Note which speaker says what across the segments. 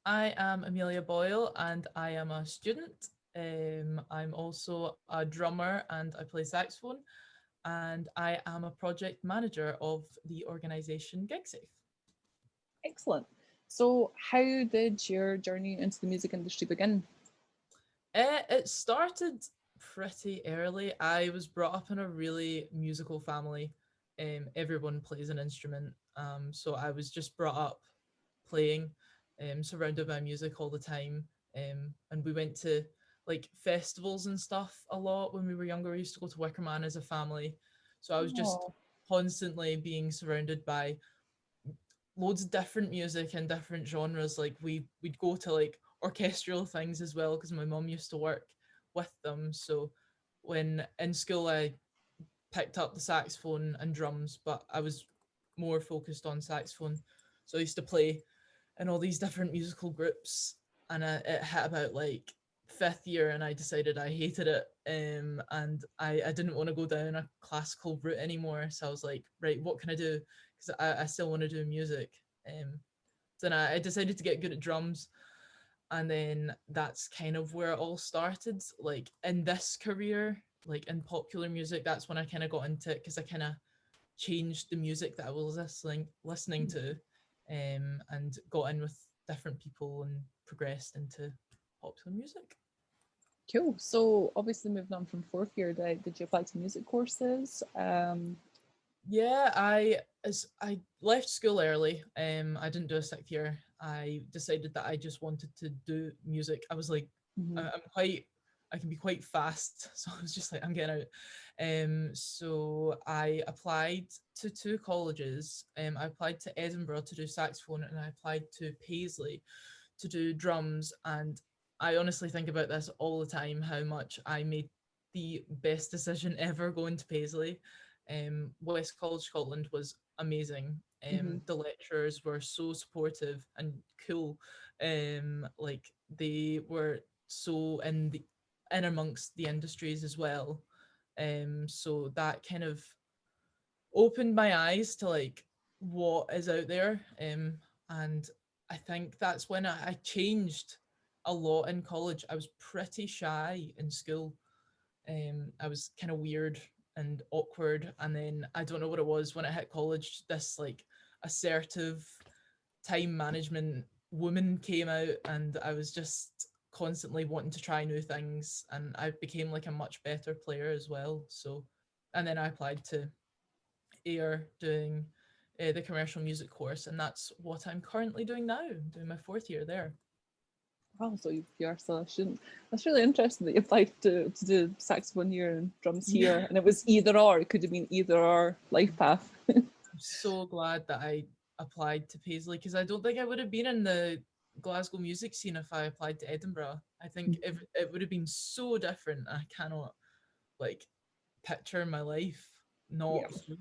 Speaker 1: I am Amelia Boyle and I am a student. I'm also a drummer and I play saxophone, and I am a project manager of the organisation GigSafe.
Speaker 2: Excellent. So, how did your journey into the music industry begin?
Speaker 1: It started pretty early. I was brought up in a really musical family. Everyone plays an instrument. So I was just brought up playing, surrounded by music all the time. And we went to like festivals and stuff a lot when we were younger. We used to go to Wickerman as a family. So I was just
Speaker 2: Oh,
Speaker 1: constantly being surrounded by loads of different music and different genres. Like we'd go to like orchestral things as well because my mum used to work with them. So when in school I picked up the saxophone and drums, but I was more focused on saxophone. So I used to play in all these different musical groups, and it hit about like fifth year, and I decided I hated it, and I didn't want to go down a classical route anymore. So I was like, right, what can I do? Because I still want to do music. Um, then I decided to get good at drums, and then that's kind of where it all started. Like in this career, like in popular music, that's when I kind of got into it because I kind of changed the music that I was listening to, and got in with different people and progressed into popular music.
Speaker 2: cool. So, obviously, moving on from fourth year, did you apply to music courses?
Speaker 1: Yeah, I left school early. I didn't do a sixth year. I decided that I just wanted to do music. I was like,
Speaker 2: Mhm.
Speaker 1: I'm quite, I can be quite fast, so I was just like, I'm getting out. So I applied to two colleges. I applied to Edinburgh to do saxophone, and I applied to Paisley to do drums. And I honestly think about this all the time, how much I made the best decision ever going to Paisley. West College Scotland was amazing.
Speaker 2: Mhm.
Speaker 1: The lecturers were so supportive and cool. Like they were so in amongst the industries as well. So that kind of opened my eyes to like what is out there. And I think that's when I changed a lot in college. I was pretty shy in school. I was kind of weird and awkward, and then I don't know what it was when I hit college. This like assertive time management woman came out, and I was just constantly wanting to try new things, and I became like a much better player as well. So, and then I applied to AIR doing the commercial music course, and that's what I'm currently doing now. I'm doing my fourth year there.
Speaker 2: Oh, so you are still a student. That's really interesting that you applied to do saxophone here and drums
Speaker 1: Yeah,
Speaker 2: here, and it was either or. It could have been either or life path.
Speaker 1: I'm so glad that I applied to Paisley because I don't think I would have been in the Glasgow music scene if I applied to Edinburgh. I think it would have been so different. I cannot like picture my life
Speaker 2: Yeah,
Speaker 1: not through.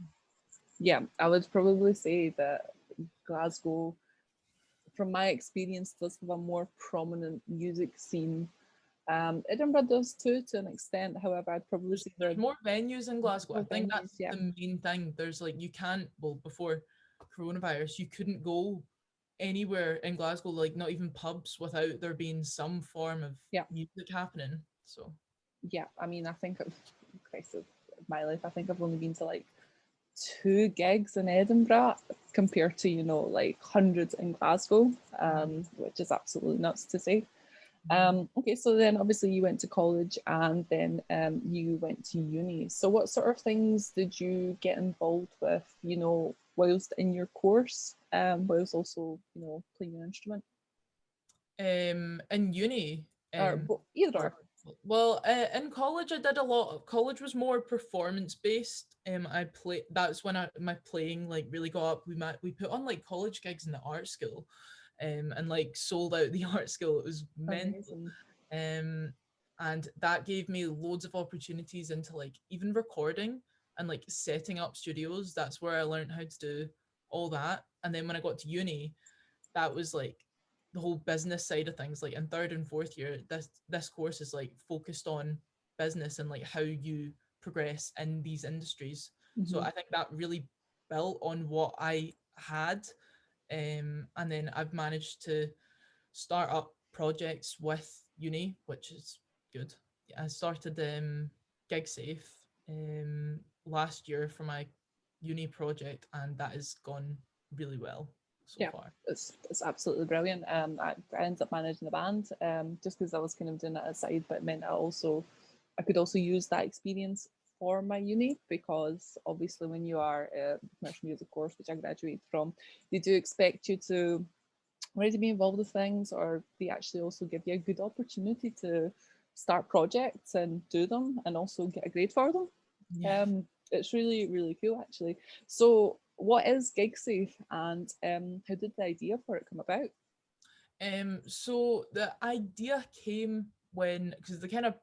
Speaker 2: yeah. I would probably say that Glasgow, from my experience, does have a more prominent music scene. Edinburgh does too, to an extent. However, I'd probably say there
Speaker 1: There's
Speaker 2: are
Speaker 1: more venues in Glasgow. I
Speaker 2: more
Speaker 1: think
Speaker 2: venues.
Speaker 1: that's
Speaker 2: Yeah,
Speaker 1: the main thing. There's like you can't, well, before coronavirus, you couldn't go anywhere in Glasgow, like not even pubs, without there being some form of
Speaker 2: yeah,
Speaker 1: music happening. So
Speaker 2: yeah. I mean, I think of Christ of my life. I think I've only been to like two gigs in Edinburgh compared to like hundreds in Glasgow,
Speaker 1: mhm,
Speaker 2: which is absolutely nuts to say.
Speaker 1: mhm.
Speaker 2: Okay, so then obviously you went to college and then you went to uni. So what sort of things did you get involved with, whilst in your course, whilst also, playing an instrument?
Speaker 1: In uni,
Speaker 2: Or either
Speaker 1: or
Speaker 2: or.
Speaker 1: well, in college I did a lot. College was more performance based. I play. That's when my playing like really got up. We put on like college gigs in the art school, and like sold out the art school. It was mental.
Speaker 2: Amazing.
Speaker 1: Um, and that gave me loads of opportunities into like even recording and like setting up studios. That's where I learned how to do all that. And then when I got to uni, that was like the whole business side of things. Like in third and fourth year, this course is like focused on business and like how you progress in these industries. So
Speaker 2: Hmm.
Speaker 1: I think that really built on what I had. And then I've managed to start up projects with uni, which is good. I started GigSafe last year for my uni project, and that has gone really well so
Speaker 2: Yeah,
Speaker 1: far.
Speaker 2: it's absolutely brilliant. I ended up managing the band just because I was kind of doing it aside, but it meant I could also use that experience for my uni, because obviously when you are a commercial music course, which I graduated from, they do expect you to already be involved with things, or they actually also give you a good opportunity to start projects and do them and also get a grade for them.
Speaker 1: Yeah.
Speaker 2: It's really, really cool actually. So what is GigSafe, and how did the idea for it come about?
Speaker 1: So the idea came when, because the kind of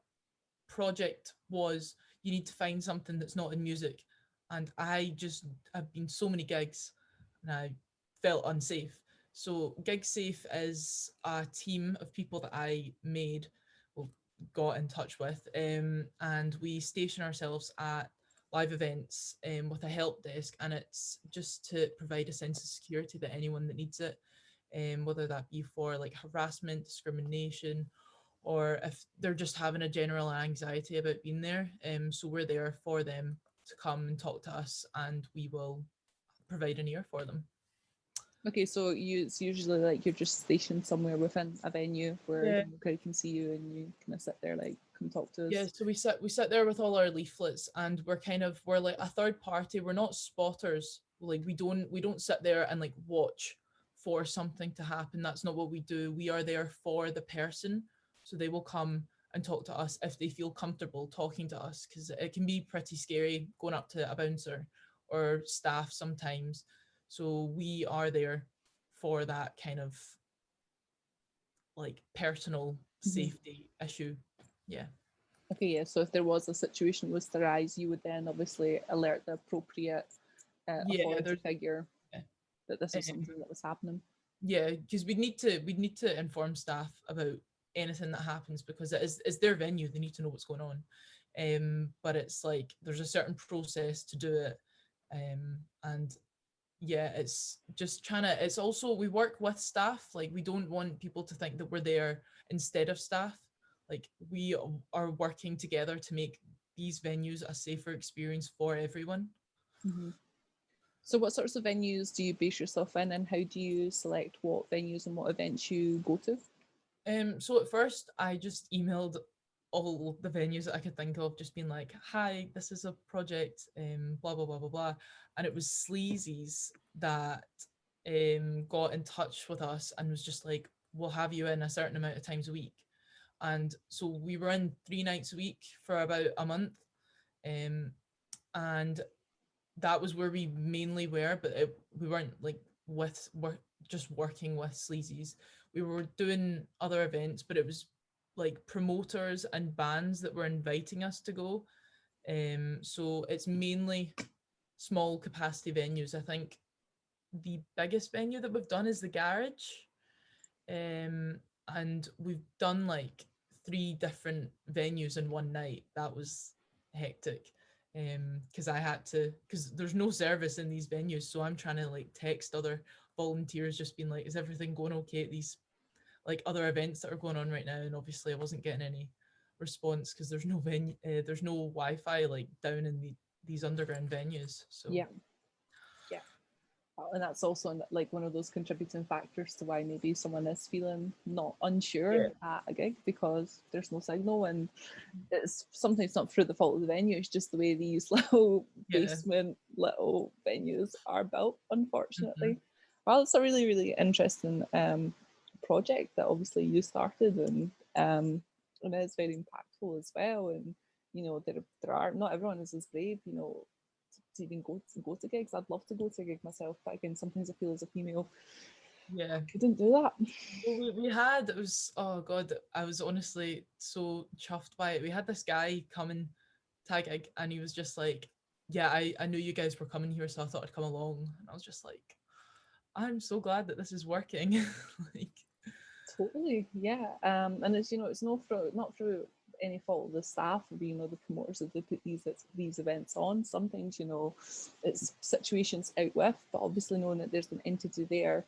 Speaker 1: project was, you need to find something that's not in music, and I've been so many gigs, and I felt unsafe. So GigSafe is a team of people that I made, well, got in touch with, and we station ourselves at live events with a help desk, and it's just to provide a sense of security that anyone that needs it, whether that be for like harassment, discrimination, or if they're just having a general anxiety about being there. So we're there for them to come and talk to us, and we will provide an ear for them.
Speaker 2: Okay, so it's usually like you're just stationed somewhere within a venue where
Speaker 1: Yeah.
Speaker 2: the crowd can see you, and you kind of sit there like, come talk to
Speaker 1: Yeah,
Speaker 2: us.
Speaker 1: so we sit there with all our leaflets, and we're like a third party. We're not spotters. Like we don't sit there and like watch for something to happen. That's not what we do. We are there for the person, so they will come and talk to us if they feel comfortable talking to us, because it can be pretty scary going up to a bouncer or staff sometimes. So we are there for that kind of like personal
Speaker 2: Mhm.
Speaker 1: safety issue. Yeah.
Speaker 2: Okay, yeah. So if there was a situation was to arise, you would then obviously alert the appropriate
Speaker 1: Yeah,
Speaker 2: authority
Speaker 1: there's
Speaker 2: figure
Speaker 1: yeah.
Speaker 2: that this was
Speaker 1: Um,
Speaker 2: something that was happening.
Speaker 1: yeah, because we need to inform staff about anything that happens, because it's their venue. They need to know what's going on. But it's like there's a certain process to do it. And yeah, it's just trying to. It's also, we work with staff. Like, we don't want people to think that we're there instead of staff. Like, we are working together to make these venues a safer experience for everyone.
Speaker 2: Hmm. So what sorts of venues do you base yourself in, and how do you select what venues and what events you go to?
Speaker 1: So at first, I just emailed all the venues that I could think of, just being like, "Hi, this is a project, blah blah blah blah blah," and it was Sleazy's that got in touch with us and was just like, "We'll have you in a certain amount of times a week," and so we were in 3 nights a week for about a month, um, and that was where we mainly were, but we weren't like with work just working with sleazies. We were doing other events, but it was like promoters and bands that were inviting us to go. So it's mainly small capacity venues. I think the biggest venue that we've done is the garage. Um, and we've done like 3 different venues in one night. That was hectic. Because I had to, because there's no service in these venues, so I'm trying to like text other volunteers, just being like, is everything going okay at these like other events that are going on right now? And obviously I wasn't getting any response, because there's no venue, there's no Wi-Fi like down in these underground venues. So
Speaker 2: Yeah, yeah. And that's also like one of those contributing factors to why maybe someone is feeling not unsure
Speaker 1: yeah,
Speaker 2: at a gig, because there's no signal, and it's sometimes not through the fault of the venue, it's just the way these little
Speaker 1: yeah.
Speaker 2: basement little venues are built,
Speaker 1: Hmm.
Speaker 2: unfortunately. Well, it's a really, really interesting project that obviously you started, and it's very impactful as well. And there are not everyone is as brave, to even go to gigs. I'd love to go to a gig myself, but again, sometimes I feel as a female I
Speaker 1: Yeah.
Speaker 2: couldn't do that.
Speaker 1: Well, we had, it was, oh God, I was honestly so chuffed by it. We had this guy come and tag gig, and he was just like, yeah, I knew you guys were coming here, so I thought I'd come along. And I was just like, I'm so glad that this is working. Like,
Speaker 2: Totally, yeah. And it's it's not through any fault of the staff or the promoters that they put these events on. Sometimes it's situations out with, but obviously knowing that there's an entity there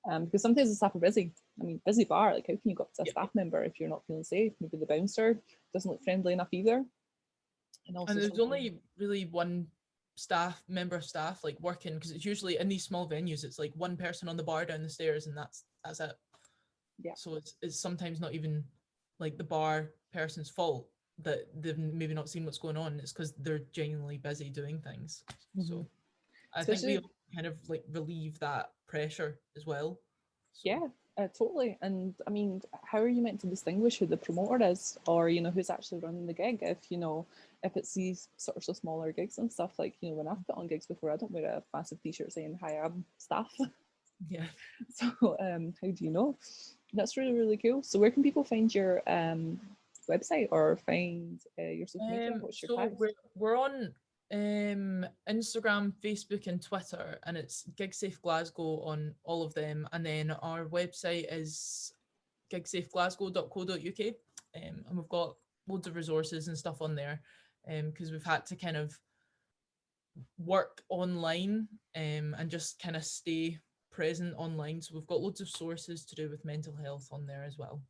Speaker 2: Because sometimes the staff are busy. I mean, busy bar, like how can you go up to a
Speaker 1: Yeah.
Speaker 2: staff member if you're not feeling safe? Maybe the bouncer doesn't look friendly enough either. And
Speaker 1: And
Speaker 2: also
Speaker 1: there's
Speaker 2: sometimes,
Speaker 1: only really one member of staff like working, because it's usually in these small venues, it's like one person on the bar down the stairs and that's it.
Speaker 2: yeah.
Speaker 1: So it's sometimes not even like the bar person's fault that they've maybe not seen what's going on. It's because they're genuinely busy doing things.
Speaker 2: Hmm.
Speaker 1: So I think we
Speaker 2: Especially,
Speaker 1: all kind of like relieve that pressure as well. So
Speaker 2: yeah, totally. And I mean, how are you meant to distinguish who the promoter is, or who's actually running the gig? If if it's these sort of so smaller gigs and stuff, like when I've put on gigs before, I don't wear a massive T-shirt saying "Hi, I'm staff."
Speaker 1: yeah.
Speaker 2: So, how do you know? That's really really cool. So, where can people find your website or find your social media? What's your
Speaker 1: So
Speaker 2: tags?
Speaker 1: we're on Instagram, Facebook, and Twitter, and it's Gig Safe Glasgow on all of them. And then our website is gigsafeglasgow.co.uk, and we've got loads of resources and stuff on there, because we've had to kind of work online, and just kind of stay present online. So we've got loads of sources to do with mental health on there as well.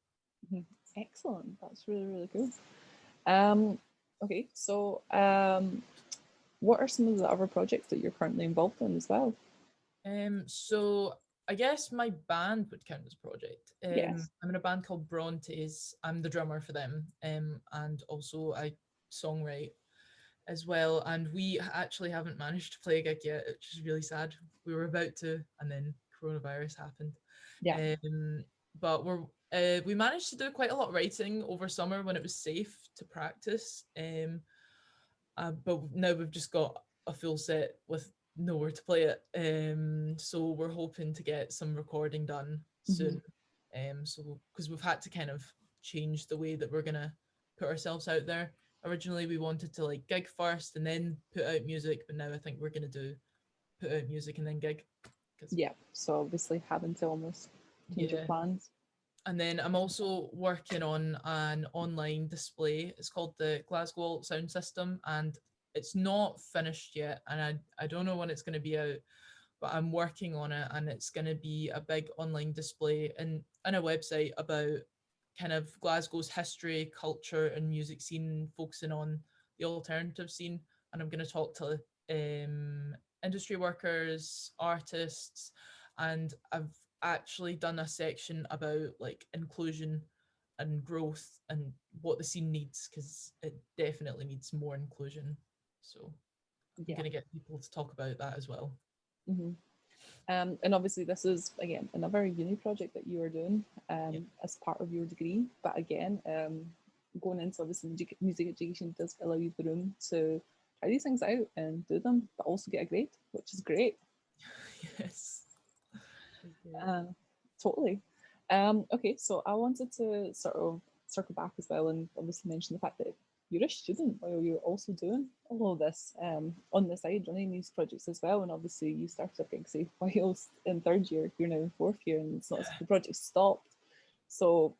Speaker 2: Mhm. Excellent. That's really really cool. Um, okay, so what are some of the other projects that you're currently involved in as well?
Speaker 1: So I guess my band would count as a project.
Speaker 2: Yes.
Speaker 1: I'm in a band called Brontes. I'm the drummer for them, and also I songwrite as well. And we actually haven't managed to play a gig yet, which is really sad. We were about to, and then coronavirus happened.
Speaker 2: Yeah.
Speaker 1: Um, but we managed to do quite a lot of writing over summer when it was safe to practice. But now we've just got a full set with nowhere to play it. So we're hoping to get some recording done
Speaker 2: Hmm.
Speaker 1: soon. So because we've had to kind of change the way that we're gonna put ourselves out there. Originally, we wanted to like gig first and then put out music, but now I think we're gonna do put out music and then gig. Because
Speaker 2: Yeah. So obviously having to almost change your
Speaker 1: yeah,
Speaker 2: plans.
Speaker 1: and then I'm also working on an online display. It's called the Glasgow Alt Sound System, and it's not finished yet. And I don't know when it's going to be out, but I'm working on it, and it's going to be a big online display and a website about kind of Glasgow's history, culture, and music scene, focusing on the alternative scene. And I'm going to talk to industry workers, artists, and I've actually done a section about like inclusion and growth and what the scene needs, because it definitely needs more inclusion. So I'm
Speaker 2: Yeah.
Speaker 1: going to get people to talk about that as well.
Speaker 2: Hmm. And obviously, this is again another uni project that you are doing
Speaker 1: Yeah.
Speaker 2: as part of your degree. But again, going into obviously music education does allow you the room to try these things out and do them, but also get a grade, which is great.
Speaker 1: Yes. Okay.
Speaker 2: Uh, totally. Okay, so I wanted to sort of circle back as well and obviously mention the fact that you're a student while you're also doing all of this on the side, running these projects as well. And obviously, you started a gig safe whilst in third year, you're now in fourth year, and it's not as if the project stopped. So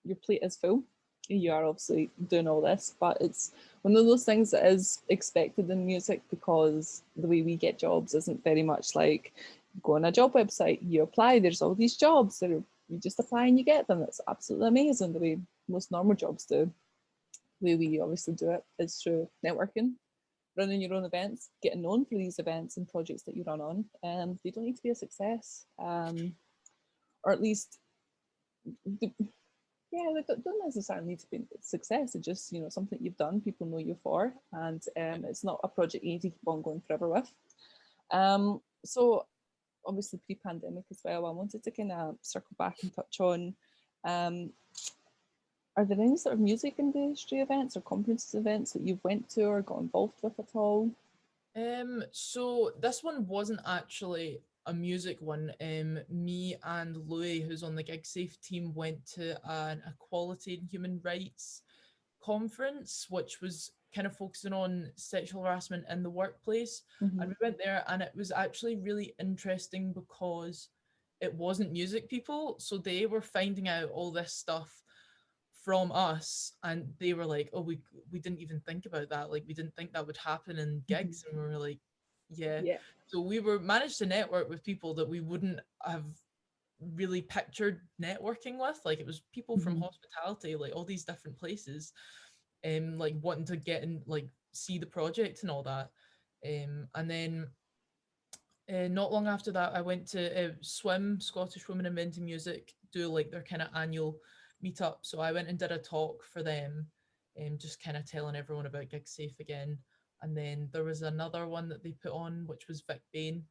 Speaker 2: your plate is full. You are obviously doing all this, but it's one of those things that is expected in music because the way we get jobs isn't very much like go on a job website, you apply, there's all these jobs, you just apply and you get them. That's absolutely amazing the way most normal jobs do. The way we obviously do it is through networking, running your own events, getting known for these events and projects that you run on. And they don't need to be a success, or at least, yeah, they don't necessarily need to be a success. It's just something you've done, people know you for, and it's not a project you need to keep on going forever with. So obviously pre-pandemic as well, I wanted to kind of circle back and touch on um, are there any sort of music industry events or conferences events that you've went to or got involved with at all?
Speaker 1: So this one wasn't actually a music one. Me and Louis, who's on the Gig Safe team, went to an equality and human rights conference, which was kind of focusing on sexual harassment in the workplace.
Speaker 2: Mm-hmm.
Speaker 1: And we went there, and it was actually really interesting because it wasn't music people. So they were finding out all this stuff from us, and they were like, oh, we didn't even think about that, like we didn't think that would happen in
Speaker 2: Mm-hmm.
Speaker 1: gigs. And we were like, yeah.
Speaker 2: Yeah.
Speaker 1: So we were managed to network with people that we wouldn't have really pictured networking with. Like it was people from
Speaker 2: Mhm.
Speaker 1: hospitality, like all these different places, like wanting to get in, like see the project and all that. And then not long after that, I went to Swim, Scottish Women Inventing Music, do like their kind of annual meetup. So I went and did a talk for them, just kind of telling everyone about Gig Safe again. And then there was another one that they put on, which was Vic Bain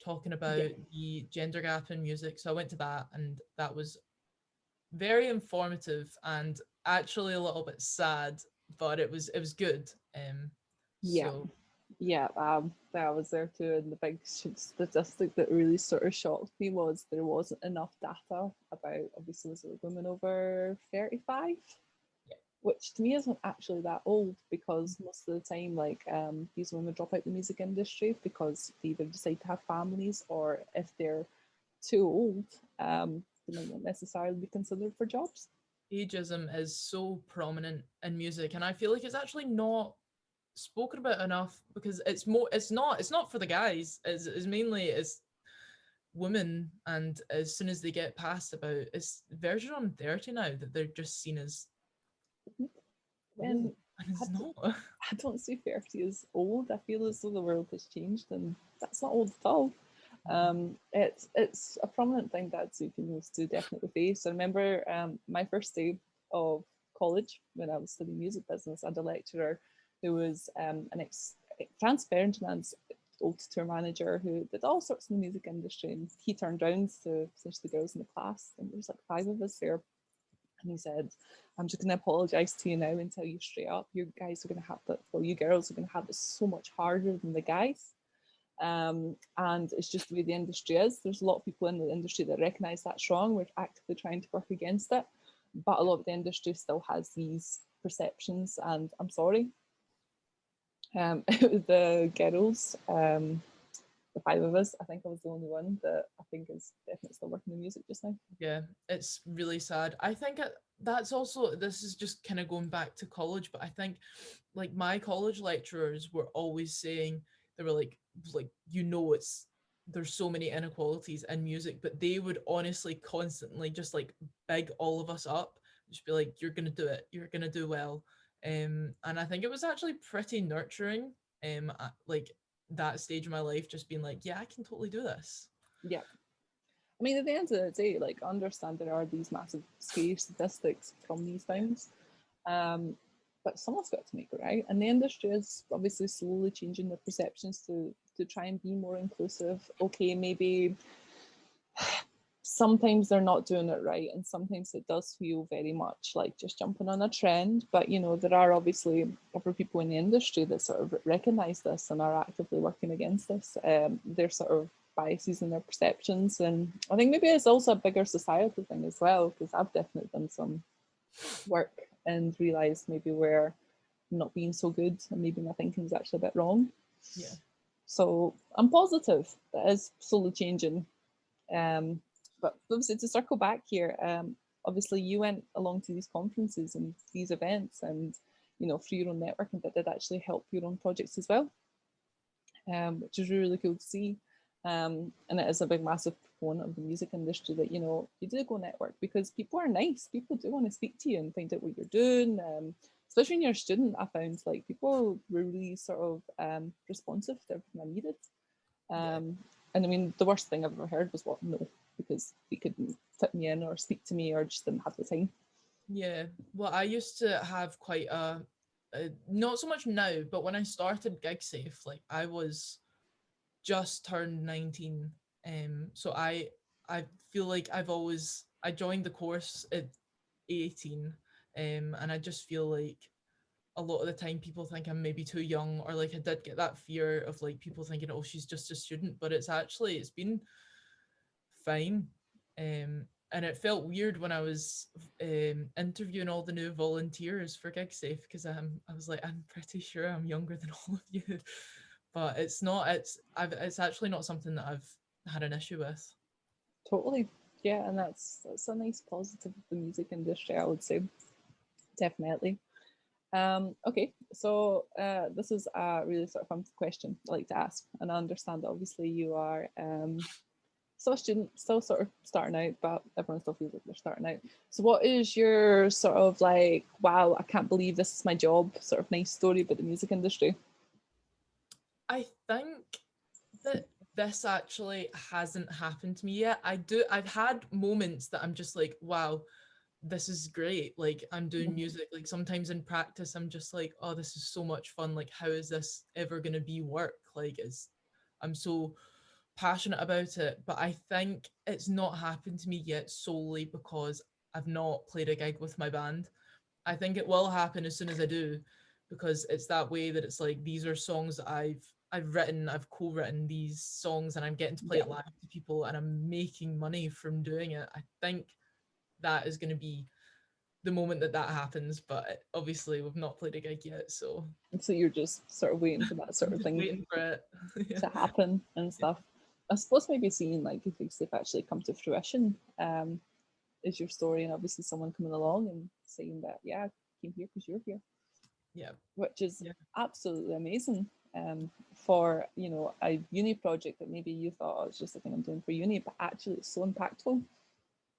Speaker 1: talking
Speaker 2: Yeah.
Speaker 1: about the gender gap in music. So I went to that, and that was very informative and actually a little bit sad, but it was good.
Speaker 2: Yeah.
Speaker 1: So
Speaker 2: Yeah, I was there too, and the big statistic that really sort of shocked me was there wasn't enough data about, obviously, was it women over 35,
Speaker 1: yeah,
Speaker 2: which to me isn't actually that old, because most of the time, like, these women drop out the music industry because they either decide to have families, or if they're too old, they might not necessarily be considered for jobs.
Speaker 1: ageism is so prominent in music, and I feel like it's actually not spoken about enough because it's not for the guys. It's mainly it's women, and as soon as they get past about it's version on 30 now that they're just seen as old,
Speaker 2: And
Speaker 1: and
Speaker 2: I
Speaker 1: it's
Speaker 2: don't,
Speaker 1: not.
Speaker 2: I don't see 30 as old. I feel as though the world has changed, and that's not old at all. It's a prominent thing that Filipinos do definitely face. I remember my first day of college when I was studying music business. I had a lecturer who was an Franz Ferdinand's old tour manager who did all sorts in the music industry, and he turned round to the girls in the class, and there was like five of us there, and he said, I'm just going to apologize to you now and tell you straight up, you guys are going to have to, well, you girls are going to have it so much harder than the guys. And it's just the way the industry is. There's a lot of people in the industry that recognize that's wrong. We're actively trying to work against it. But a lot of the industry still has these perceptions, and I'm sorry. It was the girls, the five of us. I think I was the only one that I think is definitely still working in music just now.
Speaker 1: Yeah, it's really sad. I think that's also, this is just kind of going back to college, but I think like my college lecturers were always saying, they were like it's there's so many inequalities in music, but they would honestly constantly just like big all of us up, just be like, you're gonna do it, you're gonna do well. And I think it was actually pretty nurturing, at, like that stage of my life, just being like, yeah, I can totally do this.
Speaker 2: Yeah. I mean, at the end of the day, like, I understand there are these massive scary statistics from these
Speaker 1: Yeah.
Speaker 2: things, um, but someone's got to make it right. And the industry is obviously slowly changing their perceptions to try and be more inclusive. Okay, maybe sometimes they're not doing it right, and sometimes it does feel very much like just jumping on a trend. But there are obviously other people in the industry that sort of recognize this and are actively working against this. Their sort of biases and their perceptions, and I think maybe it's also a bigger societal thing as well, because I've definitely done some work and realized maybe we're not being so good, and maybe my thinking is actually a bit wrong.
Speaker 1: Yeah.
Speaker 2: So I'm positive that is slowly changing. But obviously, to circle back here, obviously you went along to these conferences and these events, and through your own networking, that did actually help your own projects as well, which is really cool to see. And it is a big, massive proponent of the music industry that you do go network, because people are nice. People do want to speak to you and find out what you're doing. Especially when you're a student, I found like people were really sort of responsive to everything I needed.
Speaker 1: Yeah.
Speaker 2: And I mean, the worst thing I've ever heard was what, no, because they couldn't fit me in or speak to me or just didn't have the time.
Speaker 1: Yeah. Well, I used to have quite not so much now, but when I started Gig Safe, like I was just turned 19. So I feel like I joined the course at 18. And I just feel like a lot of the time people think I'm maybe too young, or like I did get that fear of like people thinking, oh, she's just a student, but it's been fine. And it felt weird when I was interviewing all the new volunteers for GigSafe, because I was like, I'm pretty sure I'm younger than all of you, but it's not. It's actually not something that I've had an issue with.
Speaker 2: Totally. Yeah, and that's a nice positive of the music industry, I would say. Definitely. Okay, so this is a really sort of fun question I like to ask, and I understand that obviously you are still a student, still sort of starting out, but everyone still feels like they're starting out. So what is your sort of like, wow, I can't believe this is my job, sort of nice story about the music industry?
Speaker 1: I think that this actually hasn't happened to me yet. I've had moments that I'm just like, wow, this is great. Like I'm doing
Speaker 2: Mhm.
Speaker 1: music. Like sometimes in practice, I'm just like, oh, this is so much fun. Like, how is this ever gonna be work? Like I'm so passionate about it. But I think it's not happened to me yet solely because I've not played a gig with my band. I think it will happen as soon as I do, because it's that way that it's like these are songs that I've written, I've co-written these songs, and I'm getting to play
Speaker 2: Yeah,
Speaker 1: it live to people, and I'm making money from doing it. I think that is going to be the moment that that happens, but obviously we've not played a gig yet, so
Speaker 2: and so you're just sort of waiting for that sort
Speaker 1: I'm
Speaker 2: of
Speaker 1: just
Speaker 2: thing
Speaker 1: waiting for it. Yeah.
Speaker 2: to happen and stuff. I suppose maybe seeing like if they've actually come to fruition is your story, and obviously someone coming along and saying that, yeah, I came here because you're here,
Speaker 1: Yeah.
Speaker 2: which is
Speaker 1: Yeah.
Speaker 2: absolutely amazing. For a uni project that maybe you thought, oh, it's just a thing I'm doing for uni, but actually it's so impactful.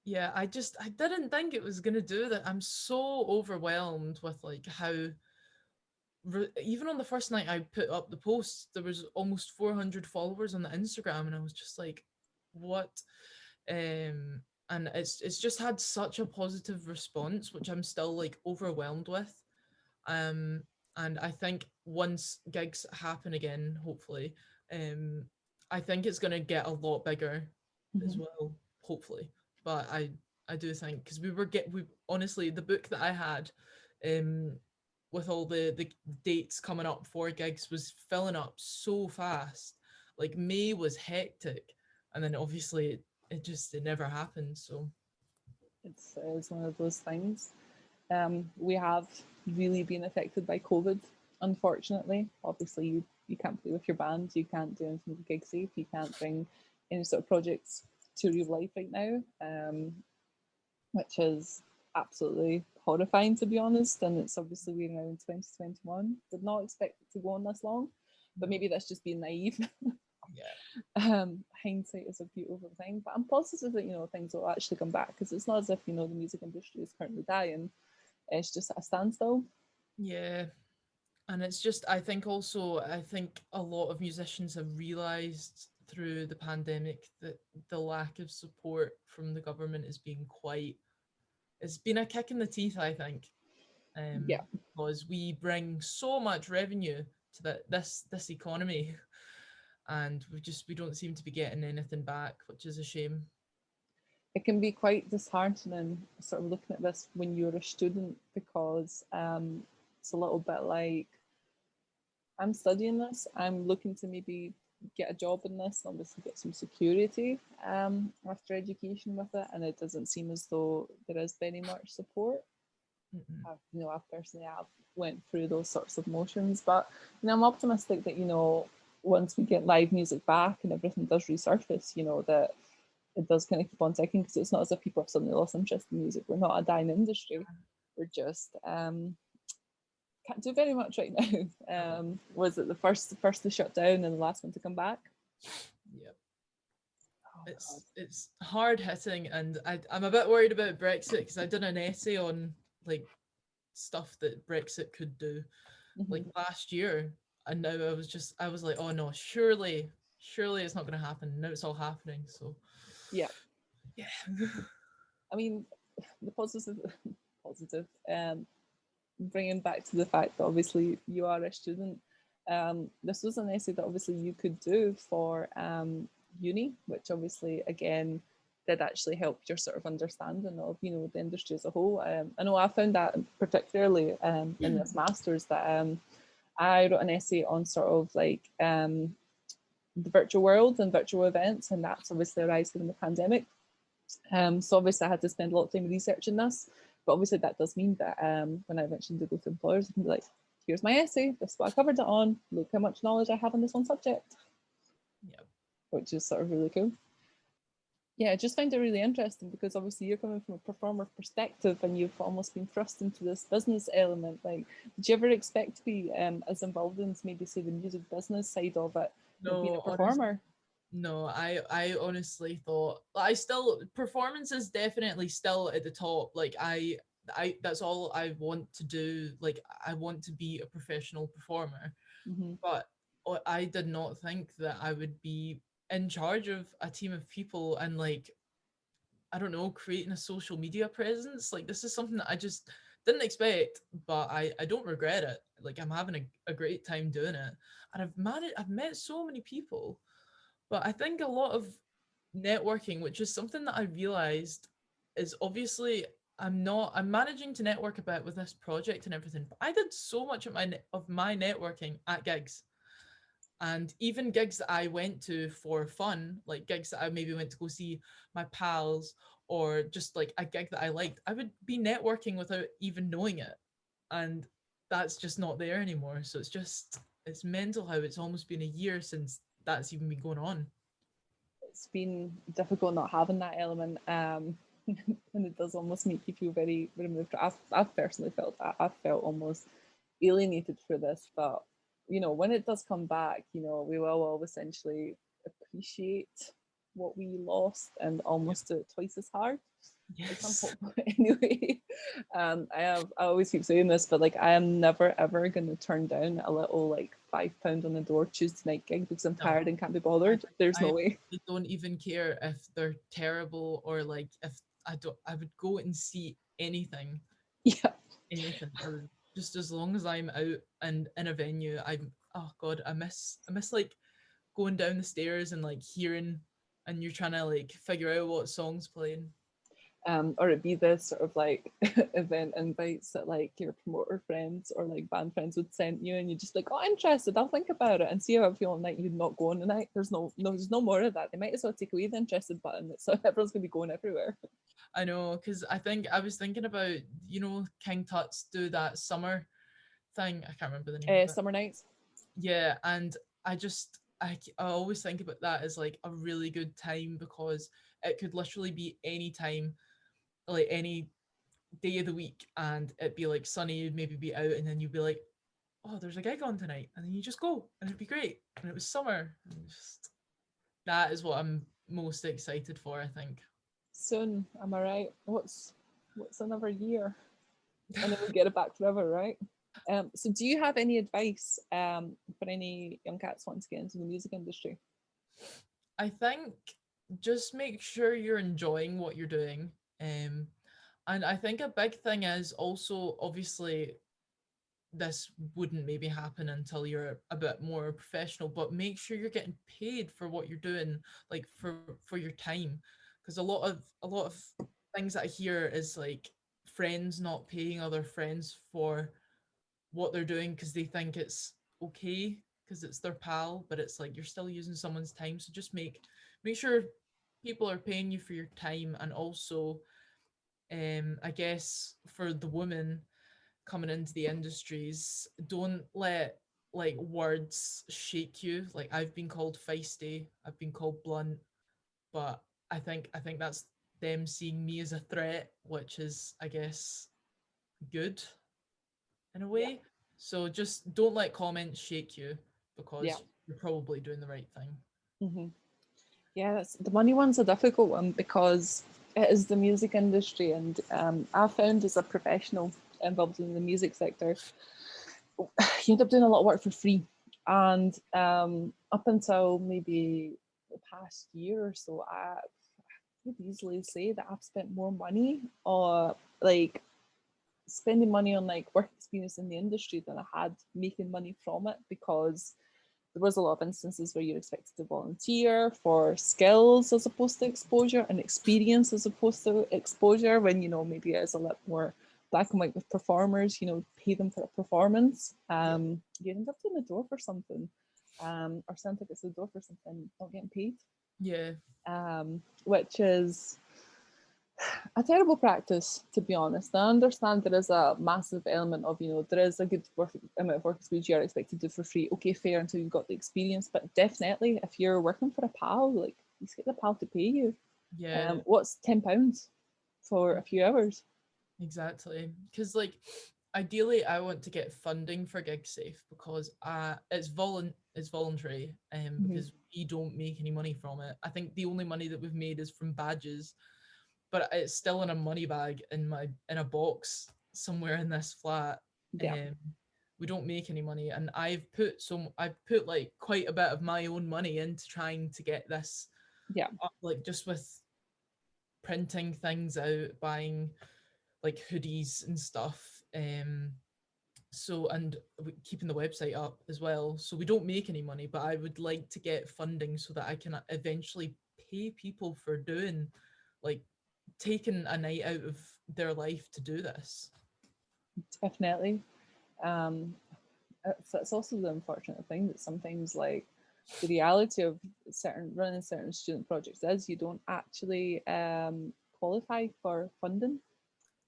Speaker 1: Yeah, I didn't think it was gonna do that. I'm so overwhelmed with like how even on the first night I put up the post, there was almost 400 followers on the Instagram, and I was just like, what? And it's just had such a positive response, which I'm still like overwhelmed with. Um, and I think once gigs happen again, hopefully, um, I think it's gonna get a lot bigger as
Speaker 2: Mm-hmm.
Speaker 1: well, hopefully. But I do think because we honestly the book that I had, um, with all the dates coming up for gigs was filling up so fast. Like May was hectic, and then obviously it never happened. So
Speaker 2: It's one of those things. We have really been affected by COVID, unfortunately. Obviously, you can't play with your band, you can't do anything with gig safe, you can't bring any sort of projects to real life right now, which is absolutely horrifying, to be honest. And it's obviously we're now in 2021. Did not expect it to go on this long, but
Speaker 1: no,
Speaker 2: maybe that's just being naive.
Speaker 1: yeah,
Speaker 2: Hindsight is a beautiful thing, but I'm positive that things will actually come back, because it's not as if the music industry is currently dying. It's just at a standstill.
Speaker 1: yeah. And it's just, I think also, I think a lot of musicians have realized through the pandemic that the lack of support from the government has been it's been a kick in the teeth, I think,
Speaker 2: Yeah,
Speaker 1: because we bring so much revenue to this economy, and we don't seem to be getting anything back, which is a shame.
Speaker 2: it can be quite disheartening sort of looking at this when you're a student, because it's a little bit like, I'm studying this, I'm looking to maybe get a job in this and obviously get some security after education with it, and it doesn't seem as though there is very much support.
Speaker 1: Mm-mm.
Speaker 2: I personally have went through those sorts of motions, but I'm optimistic that once we get live music back and everything does resurface, that it does kind of keep on ticking, because it's not as if people have suddenly lost interest in music. We're not a dying industry. We're just can't do very much right now.
Speaker 1: No.
Speaker 2: Was it the first to shut down and the last one to come back?
Speaker 1: Yep.
Speaker 2: Oh God.
Speaker 1: It's hard hitting, and I'm a bit worried about Brexit because I did an essay on like stuff that Brexit could do like
Speaker 2: Mm-hmm.
Speaker 1: last year, and now I was like, oh no, surely it's not going to happen. Now it's all happening. So
Speaker 2: Yeah,
Speaker 1: yeah,
Speaker 2: I mean, the positive, positive. Bringing back to the fact that obviously you are a student. This was an essay that obviously you could do for uni, which obviously again did actually help your sort of understanding of the industry as a whole. I know I found that particularly in this masters that I wrote an essay on sort of like the virtual world and virtual events, and that's obviously arising in the pandemic. So obviously I had to spend a lot of time researching this, but obviously that does mean that when I eventually do go to employers, I can be like, here's my essay, this is what I covered it on, look how much knowledge I have on this one subject,
Speaker 1: yeah,
Speaker 2: which is sort of really cool. Yeah, I just find it really interesting because obviously you're coming from a performer perspective and you've almost been thrust into this business element. Like, did you ever expect to be as involved in maybe say the music business side of it, being a
Speaker 1: no, honestly,
Speaker 2: performer?
Speaker 1: No, I honestly thought, I still, performance is definitely still at the top. Like I that's all I want to do. Like I want to be a professional performer.
Speaker 2: Hmm.
Speaker 1: But I did not think that I would be in charge of a team of people and, like, I don't know, creating a social media presence. Like this is something that I just didn't expect, but I don't regret it. Like I'm having a great time doing it. And I've met so many people. But I think a lot of networking, which is something that I realized is obviously I'm managing to network a bit with this project and everything, but I did so much of my networking at gigs. And even gigs that I went to for fun, like gigs that I maybe went to go see my pals, or just like a gig that I liked, I would be networking without even knowing it. And that's just not there anymore. So it's mental how it's almost been a year since that's even been going on.
Speaker 2: It's been difficult not having that element, and it does almost make you feel very removed. I've personally felt that. I've felt almost alienated for this, but when it does come back, we will all essentially appreciate what we lost and
Speaker 1: Yeah.
Speaker 2: almost do it twice as hard. Like I'm
Speaker 1: Yes.
Speaker 2: hopeful anyway. I always keep saying this, but like I am never ever gonna turn down a little like £5 on the door Tuesday night gig because I'm
Speaker 1: No.
Speaker 2: tired and can't be
Speaker 1: I
Speaker 2: bothered. There's
Speaker 1: I
Speaker 2: no way.
Speaker 1: don't even care if they're terrible, or like if I would go and see anything,
Speaker 2: Yeah.
Speaker 1: or just as long as I'm out and in a venue. I'm Oh god, I miss like going down the stairs and like hearing, and you're trying to like figure out what song's playing.
Speaker 2: Or it be this sort of like event invites that like your promoter friends or like band friends would send you, and you're just like, oh, interested. I'll think about it and see how I feel on the night. You'd not go on the night. There's no more of that. They might as well take away the interested button. So everyone's gonna be going everywhere.
Speaker 1: I know, because I was thinking about, King Tut's do that summer thing. I can't remember the name of it.
Speaker 2: Summer nights.
Speaker 1: Yeah, and I always think about that as like a really good time, because it could literally be any time, like any day of the week, and it'd be like sunny, you'd maybe be out, and then you'd be like, oh, there's a gig on tonight, and then you just go, and it'd be great, and it was summer, and just that is what I'm most excited for, I think.
Speaker 2: Soon, am I right? What's another year? And then we get it back forever, right? So do you have any advice for any young cats wanting to get into the music industry?
Speaker 1: I think just make sure you're enjoying what you're doing. Um, and I think a big thing is also, obviously, this wouldn't maybe happen until you're a bit more professional, but make sure you're getting paid for what you're doing, like for your time. Because a lot of things that I hear is like friends not paying other friends for what they're doing because they think it's okay because it's their pal, but it's like you're still using someone's time. So just make sure people are paying you for your time. And also, I guess for the women coming into the industries, don't let like words shake you. Like I've been called feisty, I've been called blunt, but I think that's them seeing me as a threat, which is, I guess, good in a
Speaker 2: Yeah.
Speaker 1: way. So just don't let comments shake you,
Speaker 2: Yeah.
Speaker 1: because you're probably doing the right thing.
Speaker 2: Hmm. Yeah, the money one's a difficult one because it is the music industry, and I found as a professional involved in the music sector, you end up doing a lot of work for free. And up until maybe the past year or so, I would easily say that I've spent more money or like spending money on like work experience in the industry than I had making money from it, because there was a lot of instances where you're expected to volunteer for skills as opposed to exposure, and experience as opposed to exposure, when maybe it's a lot more black and white with performers, pay them for a performance.
Speaker 1: Yeah.
Speaker 2: You end up in the door for something, or selling tickets to the door for something, not getting paid,
Speaker 1: Yeah.
Speaker 2: which is a terrible practice, to be honest. I understand there is a massive element of, there is a good amount of work experience you are expected to do for free. Okay, fair, until you've got the experience. But definitely, if you're working for a pal, like, you get the pal to pay you.
Speaker 1: Yeah.
Speaker 2: What's £10 for a few hours?
Speaker 1: Exactly. Because, like, ideally, I want to get funding for GigSafe, because it's It's voluntary,
Speaker 2: Hmm.
Speaker 1: because we don't make any money from it. I think the only money that we've made is from badges, but it's still in a money bag in a box somewhere in this flat.
Speaker 2: Yeah,
Speaker 1: Um, we don't make any money, and I've put like quite a bit of my own money into trying to get this
Speaker 2: yeah,
Speaker 1: up, like just with printing things out, buying like hoodies and stuff. So and keeping the website up as well. So we don't make any money, but I would like to get funding so that I can eventually pay people for doing, like, taking a night out of their life to do this.
Speaker 2: definitely. Um, it's also the unfortunate thing that sometimes, like, the reality of certain student projects is you don't actually qualify for funding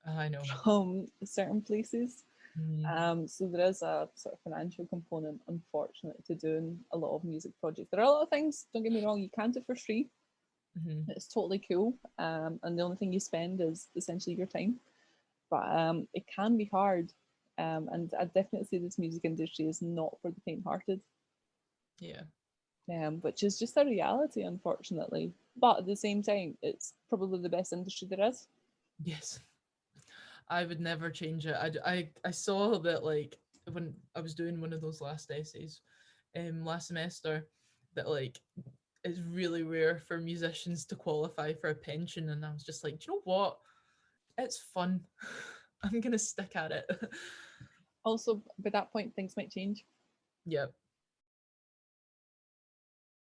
Speaker 1: I know.
Speaker 2: from certain places.
Speaker 1: Mm-hmm.
Speaker 2: So there is a sort of financial component, unfortunately, to doing a lot of music projects. There are a lot of things, don't get me wrong, you can do for free.
Speaker 1: Mm-hmm.
Speaker 2: It's totally cool. And the only thing you spend is essentially your time. But it can be hard. And I definitely say this music industry is not for the faint-hearted,
Speaker 1: Yeah.
Speaker 2: which is just a reality, unfortunately. But at the same time, it's probably the best industry there is.
Speaker 1: Yes. I would never change it. I saw that, like, when I was doing one of those last essays, last semester, that like it's really rare for musicians to qualify for a pension, and I was just like, do you know what? It's fun. I'm gonna stick at it.
Speaker 2: Also, by that point, things might change.
Speaker 1: Yeah,